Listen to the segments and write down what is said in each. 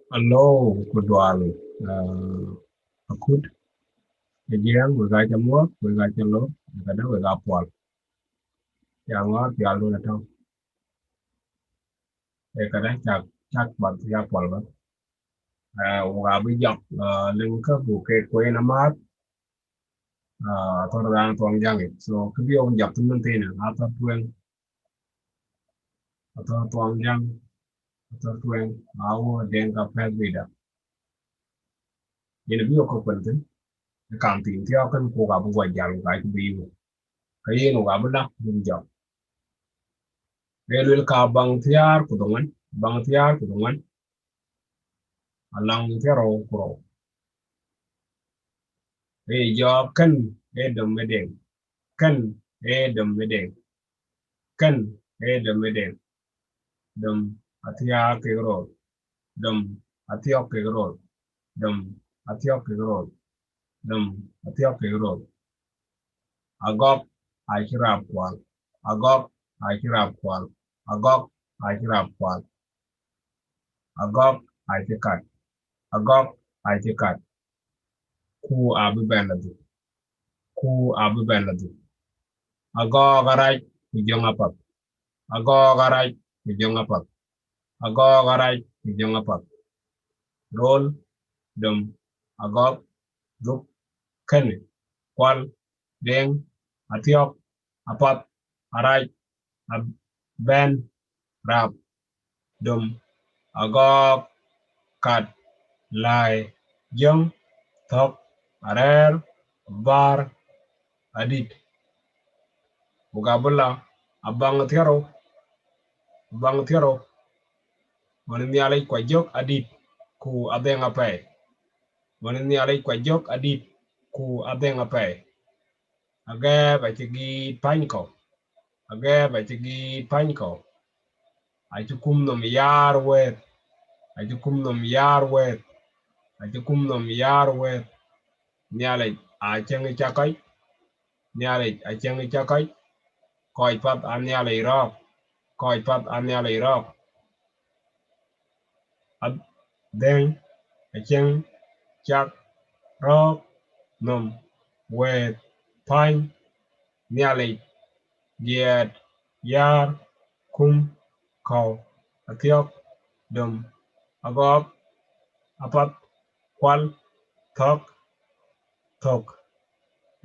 Hello, Kudual. Akut, Ejiang, we got your muoth, we got your low, we got Paul. Yang ngot, yang lu na tau. Kada chak bat ya Paul ba. Uga bi jok, ling ka bu ke kwe na mat, thor rang Thuɔŋjäŋ it. So, kabi ông jok tu mun tina, Athör Tueŋ, Athör Thuɔŋjäŋ Athör Tueŋ, au Dinka pet vida. Ina bi ko kwentin, kam tin tiyo kan ko ga bu gwa jal ga ki bi yu. Kayin uga bu dak, bu jok. Relul ka bang tiar kudungan, alang tiaro kuro. Job kan edom medeng, kan edom medeng, kan edom medeng, dom atia kegro, dom atiok kegro, dom atiok kegro, dom atiok kegro. Agop aikirap kwal, agop aikirap kwal, agop aikirap kwal, agop aikikat, agop aikikat. Ku abu benadu, ku abu benadu. Ago garaj kujong apat, ago garaj kujong apat, ago garaj kujong apat. Roll dum agop duk ken kwal deng atiok apat araj ben rap dum agop kat lai jong thok arer bar adit. Bugabula abang tiaro manini alai kwa jok adit ku abenga pay manini alai kwa jok adit ku abenga pay age ba chigi panko age ba chigi panko ajukum nom yar wet ajukum nom yar wet ajukum nom yar wet nyalai a chengi chakai nyalai a chengi chakai koi pat an nyalai rok koi pat an nyalai rok then a cheng chak rok nom wet pine nyalai diet yar kum kau atiok dum agop apat kwal thok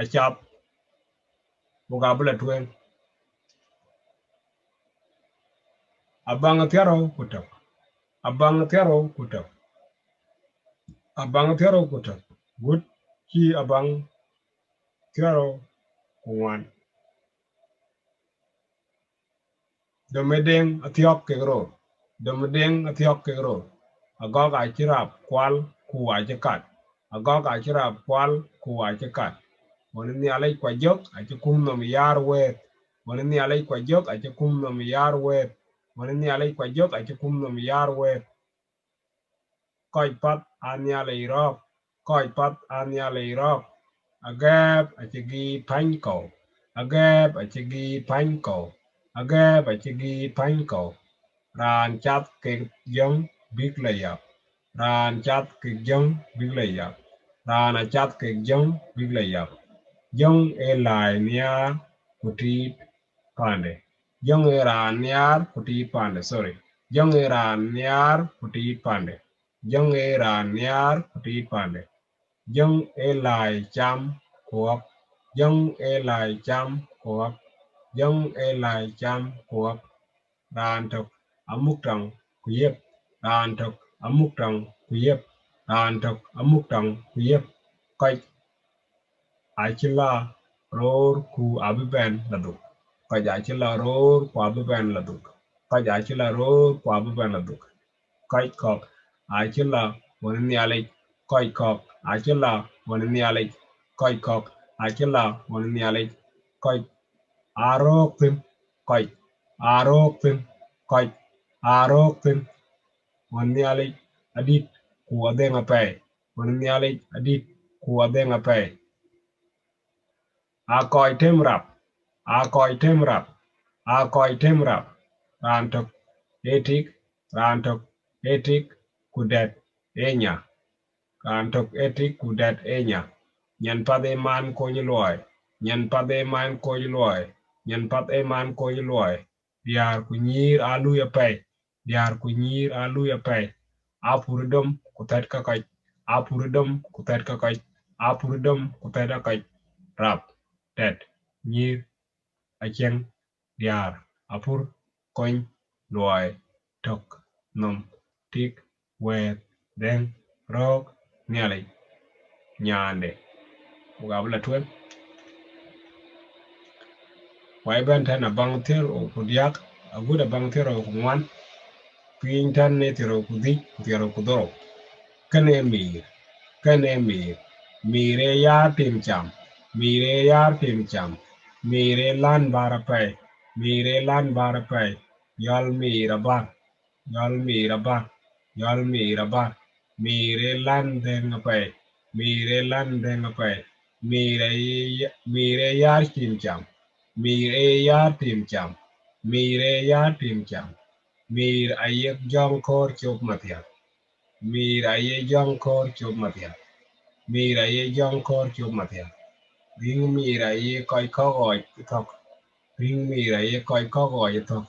achap bugabula tueng abang tiaro kutok abang tiaro kutok abang tiaro kutok gut ki abang tiaro kuwan domedeng atiok kegro agog achirap kwal kuwa jekat agog achirap kwal kuwa jekat monini alai kwa jok achukum nom yar wet monini alai kwa jok achukum nom yar wet monini alai kwa jok achukum nom yar wet koi pat anyale irok koi pat anyale irok agab achigi panko agab achigi panko agab achigi panko ran chat ke jong big layer ran chat ke jong big layer ran a chat ke jong big layer jong e lai nia kutit pande jong e ran niar kutit pande sorry jong e ran niar kutit pande jong e ran niar kutit pande jong e lai cham kuok jong e lai cham kuok jong e lai cham kuok ran tok amuk tang kuyep ran tok amuk tang kuyep ran tok amuk tang kuyep kai achila ror ku abiben laduk kai achila ror ku abiben laduk kai achila ror ku abiben laduk kai kok achila woni alai kai kok achila woni alai kai kok achila woni alai kai arok tim kai arok tim kai arok tim woni alai adit ku abenga pay woni alai adit ku abenga pay akoi temrap akoi temrap akoi temrap rantok etik rantok etik kudet enya kan tok etik kudat enya nyan pade man ko loy nyan pade man ko loy nyan pade man ko loy diar ku nyir alu ya pay diar ku nyir alu ya pay apurdom kutat ka kai apurdom kutat ka kai apurdom kutat ka kai rap tet nyir acheng diar apur koin loy tok nom tik wet den rok nyali nyande ugabla twen wai ban tan abang ter o kudiak aguda bang ter o kungwan pin tan ne ter o kudi ter o kudoro kane mir mire ya tim cham mire ya tim cham mire lan barapai mire lan barapai yal mira bar yal mira bar yal mira bar mire lan dengapai mire lan dengapai mire ya tim cham mire ya tim cham mire ya tim cham mir ayek jong kor chop matia mir ayek jong kor chop matia mira ye jong kor chụp mặt thiệt riêng mira ye coi có gọi thật riêng mira ye coi có gọi thật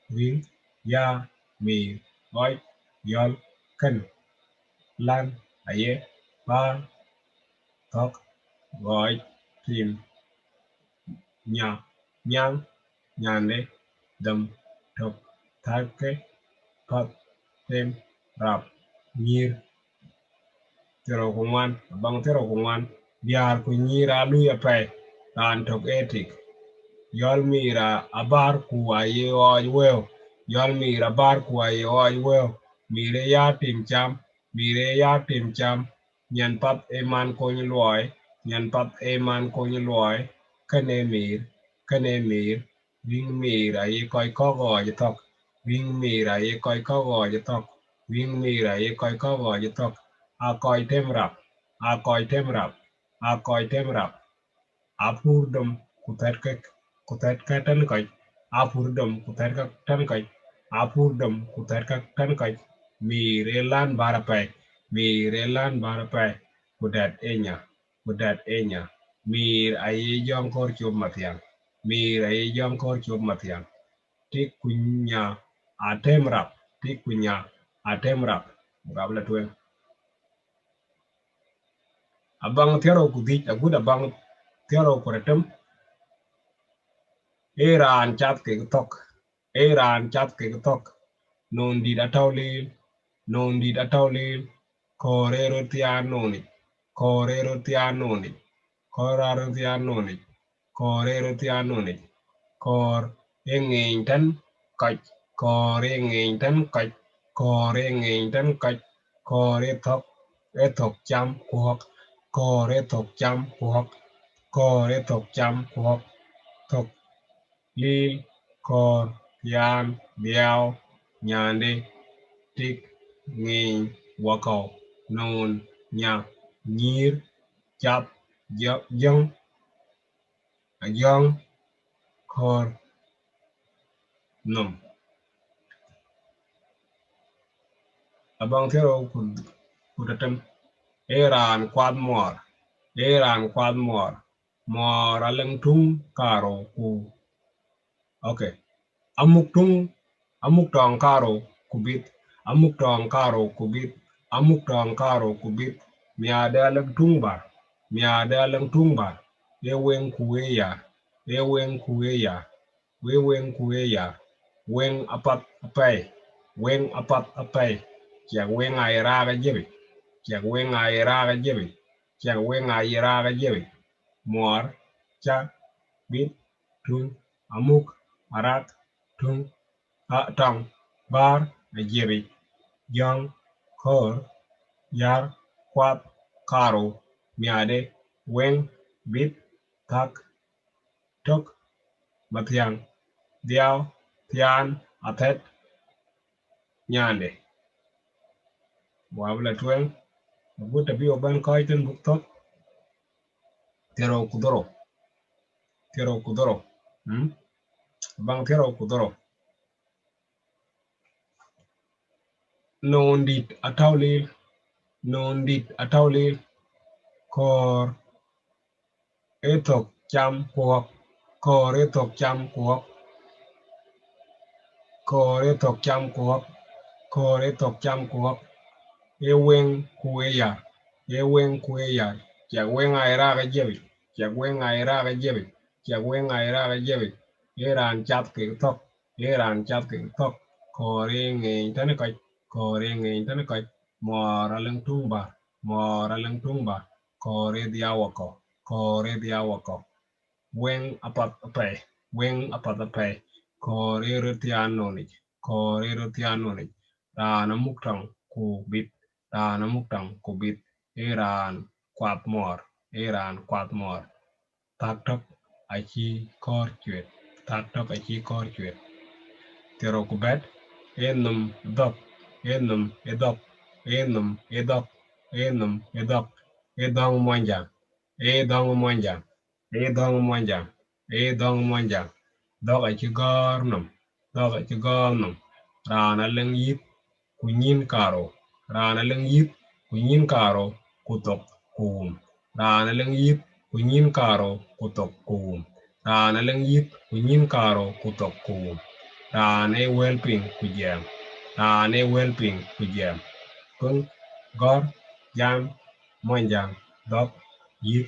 riêng ya mi gọi yol cần lan aye ba thật gọi tìm nhà nhang nhàn đấy đầm thật thái kế thật thêm rạp nhiêu tero kungwan bang tero kungwan biar kunyira luya pay tan tok etik yol mira abar kuwaye oj weo yol mira bar kuwaye oj weo mire ya tim cham mire ya tim cham nyan pat eman kony loy nyan pat eman kony loy kane mir wing mira ye koy kogo tok wing mira ye koy kogo tok wing mira ye koy kogo tok a koy temrap a koy temrap a koy temrap apurdom kutet ka tan koy apurdom kutet ka tan koy apurdom kutet ka tan koy mire lan barapay mire lan barapay kudat enya mir aye jong kor chop mathiang mir aye jong kor chop mathiang tik kunya atemrap tik kunya atemrap gabla tuen abang tero kudich agud abang tero koretem eran chat ke tok non di datawlil korero tianoni korero tianoni koraro tianoni korero tianoni kor engin tan kach kor engin tan kach kor engin tan kach kor ethok cham kuok kor ethok cham kuok kor ethok cham kuok thok lil kor yan biao nyande tik ngin wako non nya nyir chap jong kor nom abang thero kudatem eran kwad mor aleng tung karo ku okay amuk tong karo kubit amuk tong karo kubit miade aleng tung bar e wen apat apay chak wen ayraga jebi chak wen ayraga jebi mor cha bit tung amuk arak tung tong bar jebi jong kor yar kwat karo miade wen bit tak tok mathiang diao tian athet nyande wabla tuen buta bi oban koiten buktok tero kudoro bang tero kudoro non dit atawlil non dit atawli kor etok cham kuok kor etok cham kuok kor etok cham kuok kor etok cham kuok ewen kueya chak wen aira ga jebi chak wen aira ga jebi chak wen aira ga jebi eran chat ke tok eran chat ke tok kore nge tane kai kore nge tane kai mora leng tumba kore diawako wen apat ape kore rutianoni rana muktang kubit eran kwat mor tak tok achi kor chwet tero kubet enum edok edong monjang dok achi gornum rana leng yit kunyin karo kutok kuum rana leng yit kunyin karo kutok kuum rana leng yit kunyin karo kutok kuum rane welping kujem kun gor jam monjang dok yit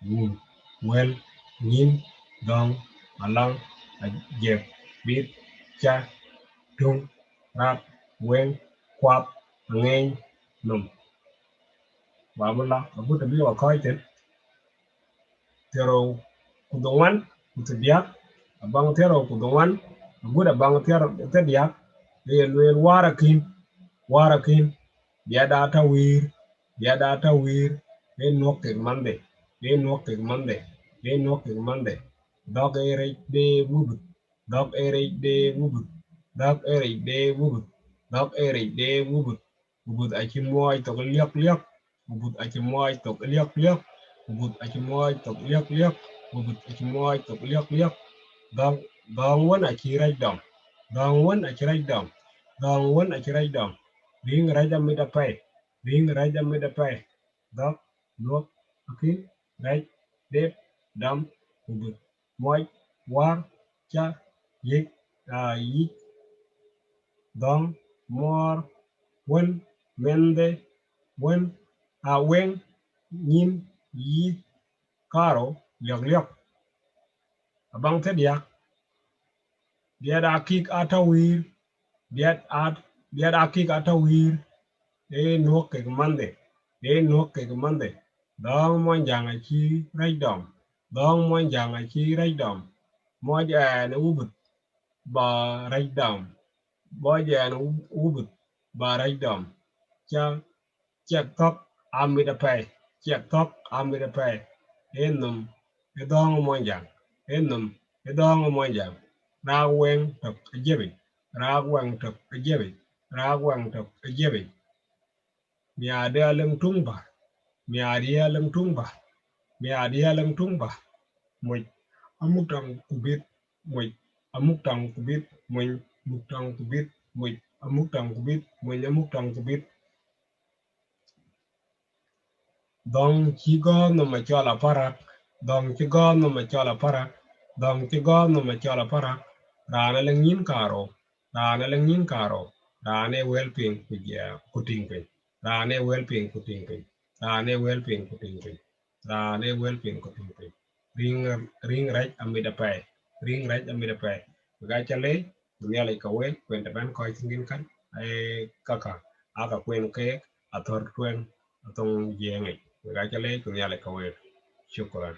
wum wel nyin dong alang jeb bit cha tung rap wen kwap ngeng num babula abu tabi wa koiten tero kudongan kutibiak abang tero kudongan abu da bang tero tediak lel warakin biada ta wir nok mande dog ere de wubut dog ere de wubut achi moy to liak wubut achi moy to liak dong won achi raj dom ring raja mida pay dog nok akin raj de dam wubut moy war cha yik dong mor wen mende wen wen nyin yi karo liok abang tediak biad akik atawir e nok ke mande dong monjang achi rajdom moja na ubut ba rajdom moja na ubut ba rajdom cha chek tok amida pay enum edong monjang ragweng tok ajebi miade aleng tungba moj amutang kubit dong chigo no machola parak rana lengin karo rane welping kuting pe rane welping kuting pe ring raj amida pay gachale nyale kawe kwenta ban koy tingin kan ay kaka aka kwen ke athor tueng atong jenge gachale nyale kawe shukran